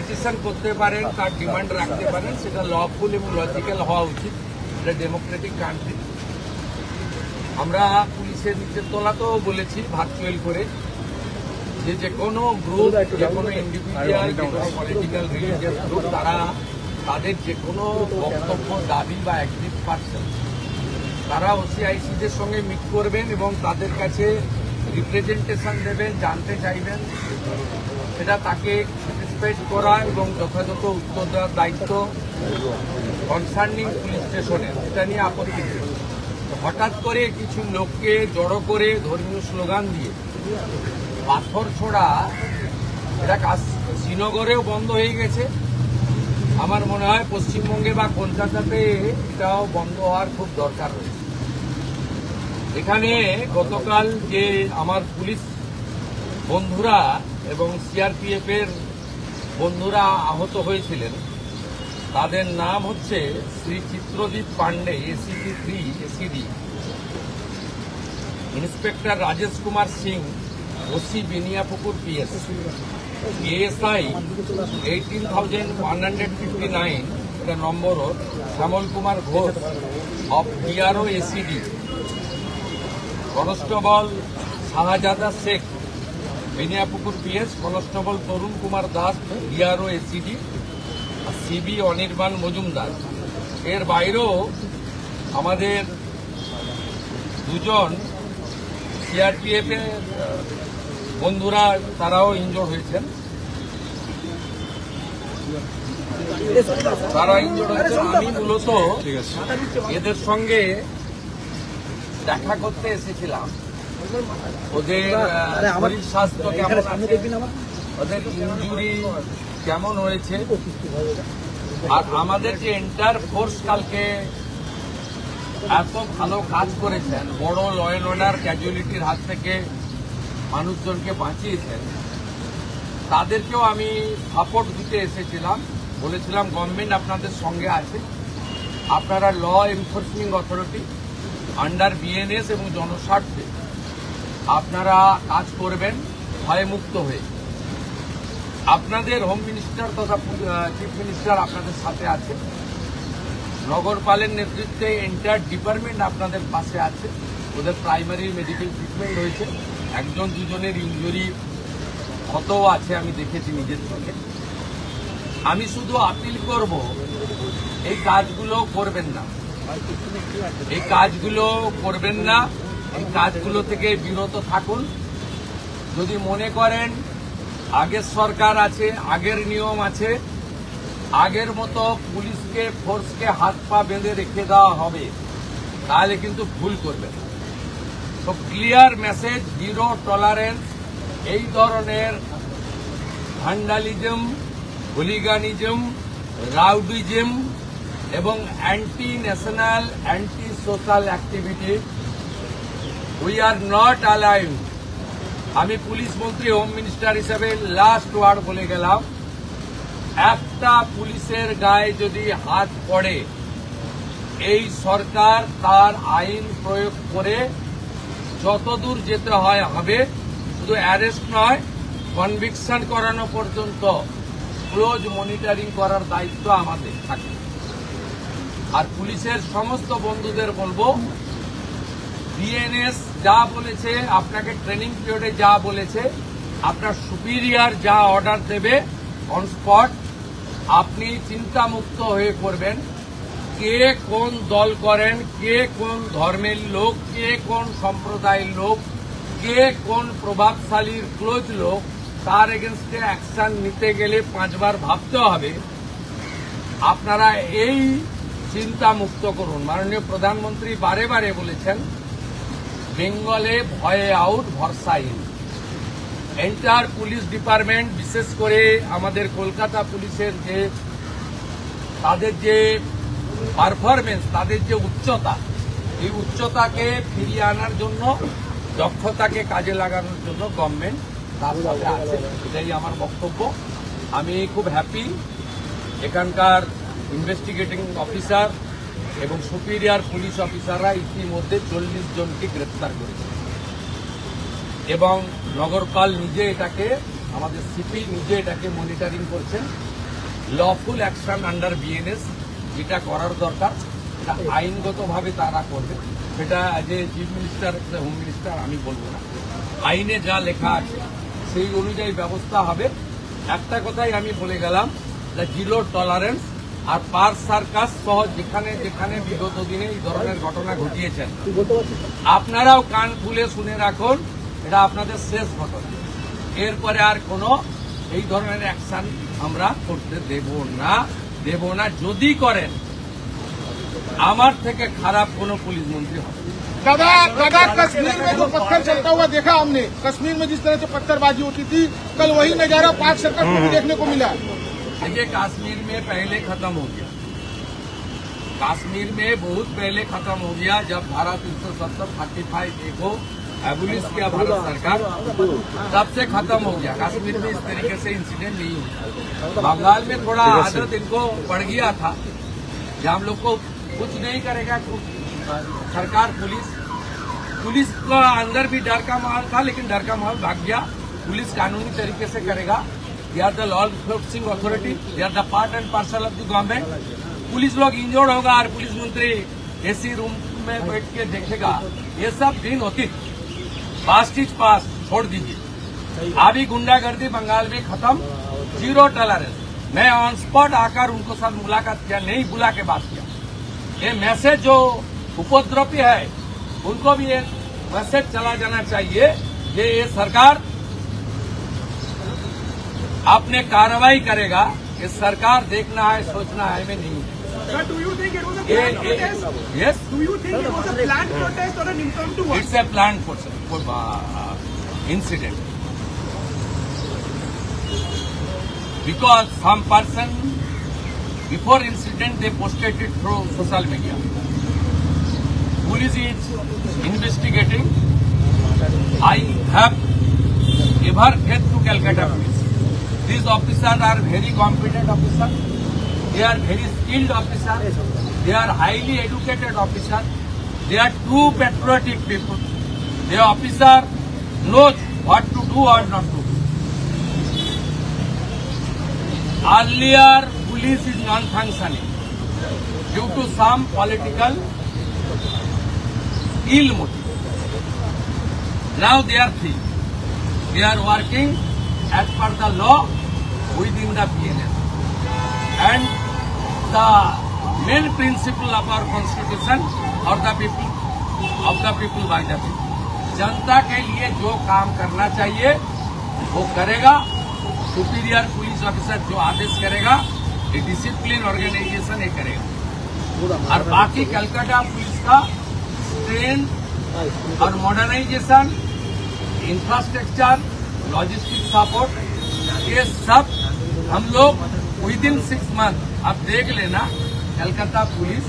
Petition করতে পারেন, তার ডিমান্ড রাখতে পারেন, সেটা লফুল এবং লজিক্যাল হওয়া উচিত। এটা ডেমোক্রেটিক কান্ট্রি। আমরা পুলিশের নিচের তলাতেও বলেছি ভার্চুয়াল করে যে কোনো গ্রুপ, যে কোনো ইন্ডিভিজুয়াল, যে কোনো পলিটিক্যাল রিলিজিয়াস গ্রুপ, তারা তাদের যে কোনো বক্তব্য, দাবি বা অ্যাক্টিভ পার্সন, তারা ওসিআইসিদের সঙ্গে মিট করবেন এবং তাদের কাছে রিপ্রেজেন্টেশন দেবেন, জানতে চাইবেন, সেটা তাকে স্যাটিসফাইড করা এবং যথাযথ উত্তর দেওয়ার দায়িত্ব কনসার্নিং পুলিশ স্টেশনের। এটা নিয়ে আপত্তি নেই। হঠাৎ করে কিছু লোককে জড়ো করে ধর্মীয় স্লোগান দিয়ে পাথর ছোড়া, এটা শ্রীনগরেও বন্ধ হয়ে গেছে। আমার মনে হয় পশ্চিমবঙ্গে বা কলকাতাতে এটাও বন্ধ হওয়ার খুব দরকার রয়েছে। এখানে গতকাল যে আমার পুলিশ বন্ধুরা এবং সিআরপিএফ এর বন্ধুরা আহত হয়েছিলেন, তাদের নাম হচ্ছে Shri Chitradip Pandey, ACD 3 ACD, inspector Rajesh Kumar Singh, OC Beniapukur PS, ASI 18,159 এটা নম্বর, Shyamal Kumar Ghosh of DRO ACD, constable Shahzada Sheikh Beniapukur PS, constable Tarun Kumar Das DRO ACD, CB Anirban Majumdar. এর বাইরেও আমাদের দুজন সিআরপিএফ এর বন্ধুরা, তারাও ইনজোর্ড হয়েছেন। আমি মূলত এদের সঙ্গে দেখা করতে এসেছিলাম, ওদের শরীর স্বাস্থ্য কেমন আছে, ওদের ইনজুরি কেমন হয়েছে, আর আমাদের যে এন্টার ফোর্স কালকে এত ভালো কাজ করেছেন, বড় ল অ্যান্ড অর্ডার ক্যাজুয়ালিটির হাত থেকে মানুষজনকে বাঁচিয়েছেন, তাদেরকেও আমি সাপোর্ট দিতে এসেছিলাম। বলেছিলাম গভর্নমেন্ট আপনাদের সঙ্গে আছে, আপনারা law enforcing authority under BNS এবং জনস্বার্থে আপনারা কাজ করবেন ভয়মুক্ত হয়ে। আপনাদের হোম মিনিস্টার তথা চিফ মিনিস্টার আপনাদের সাথে আছে, নগরপালের নেতৃত্বে এন্টায়ার ডিপার্টমেন্ট আপনাদের পাশে আছে। ওদের প্রাইমারি মেডিকেল ট্রিটমেন্ট হয়েছে, একজন দুজনের ইনজুরি ক্ষতও আছে, আমি দেখেছি নিজের চোখে। আমি শুধু আপিল করব, এই কাজগুলো করবেন না, এই কাজগুলো করবেন না, এই কাজগুলো থেকে বিরত থাকুন। যদি মনে করেন আগের সরকার আছে, আগের নিয়ম আছে, আগের মতো পুলিশকে ফোর্সকে হাত পা বেঁধে রেখে দেওয়া হবে, তাহলে কিন্তু ভুল করবেন। তো ক্লিয়ার মেসেজ, জিরো টলারেন্স এই ধরনের ভ্যান্ডালিজম, হুলিগানিজম, রাউডিজম এবং anti national, anti social activity we are not allowed. আমি পুলিশ মন্ত্রী, হোম মিনিস্টার হিসেবে লাস্ট ওয়ার্ড বলে গেলাম, একটা পুলিশের গায়ে যদি হাত পড়ে, এই সরকার তার আইন প্রয়োগ করে যতদূর যেতে হয় হবে। শুধু অ্যারেস্ট নয়, কনভিকশন করানো পর্যন্ত ক্লোজ মনিটরিং করার দায়িত্ব আমাদের থাকে। আর পুলিশের সমস্ত বন্ধুদের বলবো, বিএনএস যা বলেছে, আপনাকে ট্রেনিং পিরিয়ডে যা বলেছে, আপনার সুপিরিয়র যা অর্ডার দেবে অন স্পট, আপনি চিন্তামুক্ত হয়ে করবেন। কে কোন দল করেন, কে কোন ধর্মের লোক, কে কোন সম্প্রদায়ের লোক, কে কোন প্রভাবশালীর ক্লোজ লোক, তার এগেনস্টে অ্যাকশন নিতে গেলে 5 বার ভাবতে হবে। আপনারা এই চিন্তা মুক্ত করুন। মাননীয় প্রধানমন্ত্রী বারে বারে বলেছেন, বেঙ্গলে ভয়ে আউট, ভরসা ইন। এন্টার পুলিশ ডিপার্টমেন্ট, বিশেষ করে আমাদের কলকাতা পুলিশের যে তাদের যে পারফরমেন্স, তাদের যে উচ্চতা, এই উচ্চতাকে ফিরিয়ে আনার জন্য, দক্ষতাকে কাজে লাগানোর জন্য গভর্নমেন্ট তার সাথে আছে। এটাই আমার বক্তব্য। আমি খুব হ্যাপি, এখানকার ইনভেস্টিগেটিং অফিসার এবং সুপিরিয়র পুলিশ অফিসাররা ইতিমধ্যে 40 জনকে গ্রেপ্তার করেছে এবং নগরপাল নিজে এটাকে, আমাদের সিপি নিজে এটাকে মনিটরিং করছেন লফুল অ্যাকশন আন্ডার বিএনএস যেটা করার দরকার, এটা আইনগতভাবে তারা করবে। সেটা যে চিফ মিনিস্টার, হোম মিনিস্টার আমি বলবো না, আইনে যা লেখা আছে সেই অনুযায়ী ব্যবস্থা হবে। একটা কথাই আমি বলে গেলাম, জিরো টলারেন্স। আর পার্ক সার্কাস সহ যেখানে যেখানে বিগত দিনে এই ধরনের ঘটনা ঘটিয়েছেন, আপনারাও কান খুলে শুনে রাখুন, এটা আপনাদের শেষ ঘটনা। এরপরে আর কোনো এই ধরনের অ্যাকশন আমরা করতে দেব না। যদি করেন, আমার থেকে খারাপ কোনো পুলিশ মন্ত্রী হবে। दादा कश्मीर में जो पत्थर चलता हुआ देखा हमने, कश्मीर में जिस तरह से पत्थरबाजी होती थी, कल वही नजारा पाक सर्कस में भी देखने को मिला। देखिए, कश्मीर में पहले खत्म हो गया, कश्मीर में बहुत पहले खत्म हो गया। जब धारा 370-35 को एबुलिश किया भारत सरकार, तब से खत्म हो गया। कश्मीर में इस तरीके से इंसिडेंट नहीं हुआ। बंगाल में थोड़ा आदत इनको पड़ गया था कि हम लोग को कुछ नहीं करेगा सरकार। पुलिस का अंदर भी डर का माहौल था, लेकिन डर का माहौल भाग गया। पुलिस कानूनी तरीके से करेगा। They are the law enforcing authority, they are the part and parcel of the government. Police लोग इंजर्ड होगा और पुलिस मंत्री एसी रूम में बैठ के देखेगा, ये सब दिन होती। पास्ट इज पास्ट, छोड़ दीजिए। अभी गुंडागर्दी बंगाल में खत्म, जीरो टॉलरेंस। मैं ऑन स्पॉट आकर उनको साथ मुलाकात किया, नहीं बुला के बात किया। ये मैसेज जो उपद्रवी है, उनको भी ये मैसेज चला जाना चाहिए कि ये सरकार अपने कार्रवाई करेगा। ये सरकार देखना है, सोचना है, मैं नहीं। But do you think it was a planned protest? Yes, Do you think it was a planned protest or an impromptu one? it's a planned incident. Because some person before incident they posted it through social media. Police is investigating. I have ever faith to Calcutta police. These officers are very competent officers. They are very skilled officers. They are highly educated officers. They are true patriotic people. The officer knows what to do or not to do. Earlier, police is non-functioning due to some political ill motive. Now they are free. They are working as per the law within the PNS. And the main principle of our constitution or the people by the people. जनता के लिए जो काम करना चाहिए वो करेगा। Superior police officer जो आदेश करेगा, ये डिसिप्लिन ऑर्गेनाइजेशन ये करेगा। और बाकी कलकत्ता पुलिस का ट्रेन और मॉडर्नाइजेशन, इंफ्रास्ट्रक्चर, लॉजिस्टिक सपोर्ट, ये सब हम लोग विदिन 6 मंथ, अब देख लेना, कलकत्ता पुलिस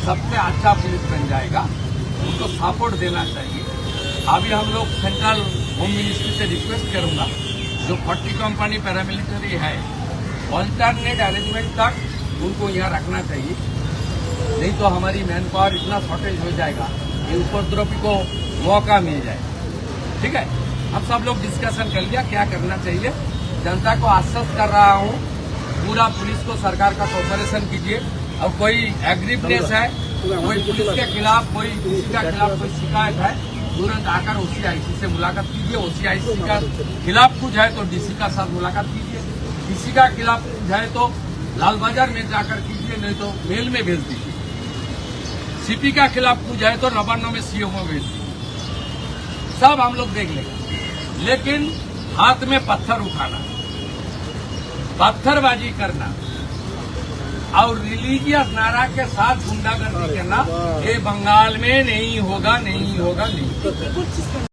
सबसे अच्छा पुलिस बन जाएगा। उनको सपोर्ट देना चाहिए। अभी हम लोग सेंट्रल होम मिनिस्ट्री से रिक्वेस्ट करूंगा, जो 40 कंपनी पैरामिलिट्री है, ऑल्टरनेट अरेंजमेंट तक उनको यहाँ रखना चाहिए। नहीं तो हमारी मैन पावर इतना शॉर्टेज हो जाएगा कि उपद्रवी को मौका मिल जाएगा। ठीक है, हम सब लोग डिस्कशन कर लिया क्या करना चाहिए। जनता को आश्वस्त कर रहा हूँ, पूरा पुलिस को सरकार का कोऑपरेशन कीजिए। और कोई एग्रीवनेस है, कोई पुलिस के खिलाफ, कोई किसी का खिलाफ कोई शिकायत है, तुरंत आकर OCIC से मुलाकात कीजिए। OCIC का खिलाफ कुछ है तो DC का साथ मुलाकात कीजिए। DC का खिलाफ कुछ है तो लाल बाजार में जाकर कीजिए, नहीं तो मेल में भेज दीजिए। CP का खिलाफ कुछ है तो नवान्न में CO में भेज दीजिए। सब हम लोग देख लेंगे, लेकिन हाथ में पत्थर उठाना, पत्थरबाजी करना और रिलीजियस नारा के साथ गुंडागर्दी करना, ये बंगाल में नहीं होगा।